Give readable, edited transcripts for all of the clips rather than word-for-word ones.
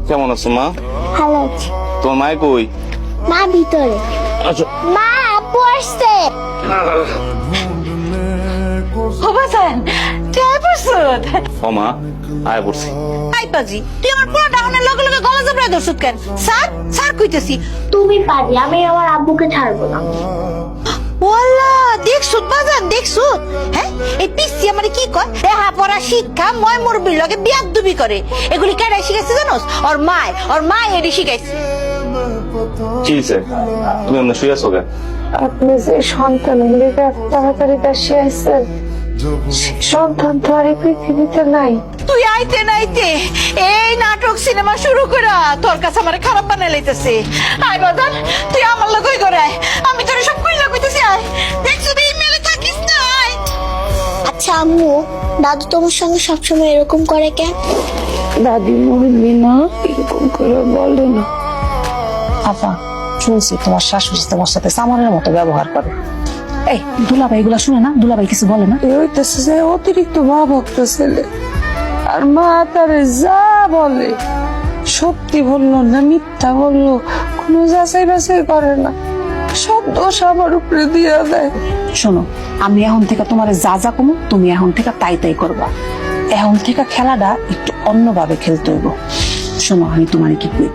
কেমন আছো মা? ভালো আছি। তোমার মায় কই? মা ভিতরে। আচ্ছা মা আপু আসছে। বাজান তুই আয় পড়ছত। ও মা আয় পড়ছি। আই পাজি তুই আমার পুরো ডাউনের লগে লগে গলা জবড়ায় ধরছত কেন? স্যার স্যার কইতেছি। তুমি পারি, আমি আমার আব্বুকে ছাড়বো না। ওয়াল্লা দেখছত বাজান দেখছত? হ্যাঁ এই পিসি আমারে কি কয়? দেহা পড়া শিক্ষা ময় মুরবির লগে বিয়াদবি করে। এগুলি কেডাই শিখাইছে জানোস? ওর মায় এডি শিখাইছে। কি হইছে? তুমি এমনি শুয়ে আছো কেন? আপনি যে সন্তানের লেগে তাড়াতাড়ি কাশি আইসেন, সন্তান তো আর এই পৃথিবীতে নাই। তুই আইতে নাইতে এই নাটক সিনেমা শুরু করা তোর কাছে আমার খারাপ বানাই লাইতেছে। আয় বাজান তুই আমার লগই করে আয়, আমি তোর সব কইলা কইতেছি। আয় দেখছো এই মেলে থাকিস না। আয় আচ্ছা আম্মু, দাদু তোমার সঙ্গে সবসময় এরকম করে কেন? দাদি মরবি না এরকম করে বলে না। আপা শুনছি তোমার শাশুড়ি তোমার সাথে সামানের মতো ব্যবহার করে। এই দুলাভাই এগুলা শুনে না? দুলাভাই কিছু বলে না? এ হইতেছে যে অতিরিক্ত মা ভক্ত ছেলে, আর মা তারে যা বলে সত্যি বললো না মিথ্যা বললো কোনো যাচাই বাছাই করে না, সব দোষ আমার উপরে দিয়ে দেয়। শোনো, আমি এখন থেকে তোমার যা যা কমো তুমি এখন থেকে তাই তাই করবা। এখন থেকে খেলাটা একটু অন্যভাবে খেলতে হইব। শোনো আমি তোমার কি কই,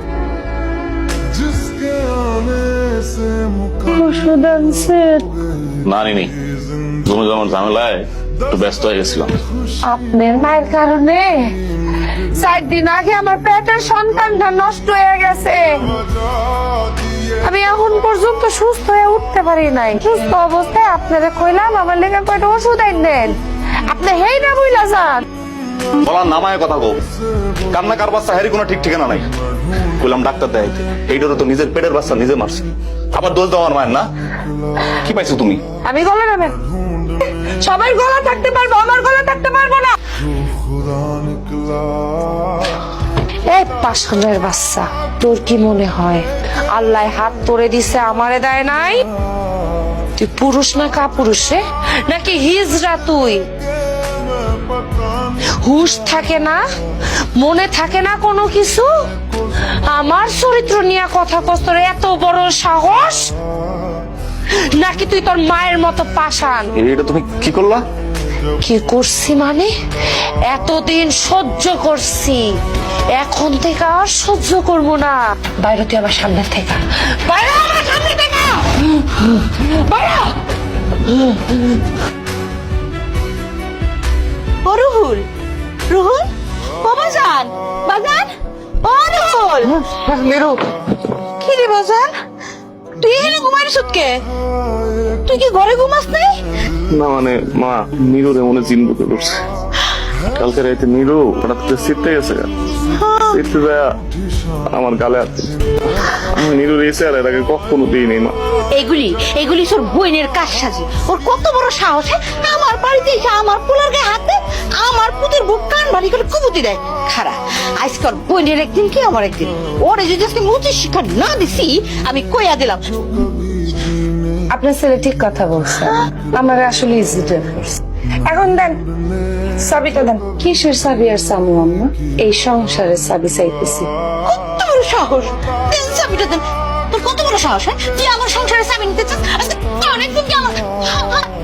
ওষুধ আনছে? না নিনি, তুমি যেমন ঝামেলায় একটু ব্যস্ত হয়ে গেছিলাম। আপনার মায়ের কারণে 4 দিন আগে আমার পেটের সন্তানটা নষ্ট হয়ে গেছে। আমি এখন পর্যন্ত সুস্থ হয়ে উঠতে পারি নাই। সুস্থ অবস্থায় আপনারা কইলাম আমার লেগে কয়টা ওষুধ আইনেন, আপনি হেই না বইলা যান। বলার নামায় কথা কো, কান্না কার বাচ্চা হেরি কোনো ঠিক ঠিকানা নাই। বললাম ডাক্তার দেখাইতে, এইটারও তো নিজের পেটের বাচ্চা নিজে মারছে, আবার দোষ দেওয়ার মায়ের না। কি পাইছো তুমি? আমি গলা নেবেন, সবার গলা থাকতে পারবো, আমার গলা থাকতে পারবো না। এই পাশানের বাচ্চা, তোর কি মনে হয় আল্লাহ হাত তোরে দিছে আমারে দেয় নাই? তুই পুরুষ না কাপুরুষ রে, নাকি হিজড়া? তুই হুশ থাকে না, মনে থাকে না কোনো কিছু? আমার চরিত্র নিয়ে কথা কস, তোর এত বড় সাহস? নাকি তুই তোর মায়ের মতো পাষাণ? এটা তুমি কি করলা? কি করছি মানে? এতদিন সহ্য করছি, এখন থেকে আর সহ্য করব না। বাইরে তুই আমার সামনে থেকে, বাইরে আমার সামনে থেকে, বাইরে। ও রুহুল, রুহুল বাজান, বাজান ও রুহুল। মেরু, কি রে বাজান, তুই এখানে ঘুমাইছিস কে? তুই কি ঘরে ঘুমাস নাই? না মানে মা, নিরুর এমন জিনবুকে করছে। কালকে রাতে নিরু হঠাৎ করে শীতে গেছে, শীতে যায় আমার গালে হাত দিছে। আমি নিরুর এসে আর এর আগে কখনো দিইনি মা। এগুলি তোর বইনের কাজ সাজি। ওর কত বড় সাহস, আমার বাড়িতে এসে আমার পোলার গায়ে হাত দেয়, আমার পুতের বুক কান বাড়ি করে কুবুতি দেয়। খারা আজকাল বইনের একদিন কি আমার একদিন। ওরে যদি আজকে মুচির শিক্ষা না দিছি, আমি কইয়া দিলাম। আপনার ছেলে ঠিক কথা বলছে, আমার আসলে ইজিটা। এখন দেন চাবিটা দেন। কিসের চাবি আর চামু আম্মা? এই সংসারের চাবি চাইতেছি। কত বড় সাহস, দেন চাবিটা দেন। তোর কত বড় সাহস, হ্যাঁ? তুই আমার সংসারে চাবি নিতে চাস? আজকে অনেকদিন কি আমার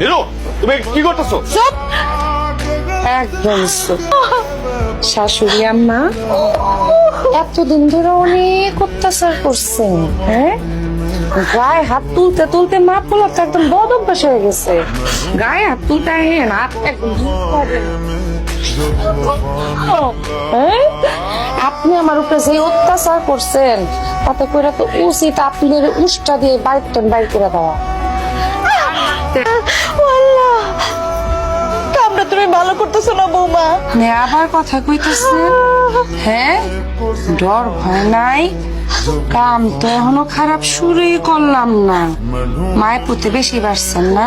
নিরু তুমি কি করতেছো? চুপ। একদম চুপ। শাশুড়ি আম্মা এতদিন ধরে অনেক অত্যাচার করছেন, হ্যাঁ? গায়ে হাত তুলতে তুলতে মা পোলার তো একদম বদ অভ্যাস হয়ে গেছে। গায়ে হাত তুলতে হেন হাত একদম হ্যাঁ? আপনি আমার উপরে যে অত্যাচার করছেন, তাতে করে তো উচিত আপনার উষ্টা দিয়ে বাইর করে দেওয়া। আল্লাহ, কামটা তুমি ভালো করতেছো না বৌমা। আপনি আবার কথা কইতেছেন, হ্যাঁ? ডর ভয় নাই? কাম তো এখনো খারাপ শুরুই করলাম না। মায়ের পুঁতে বেশি বাড়ছেন না?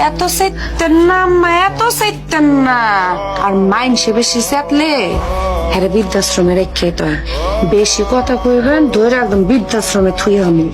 এত চাইতেন না মা, এত চাইতেন না। আর মাইন সে বেশি চাতলে হ্যাঁ বৃদ্ধাশ্রমে রেখে তো বেশি কথা কইবেন, ধরে একদম বৃদ্ধাশ্রমে থুই আমি।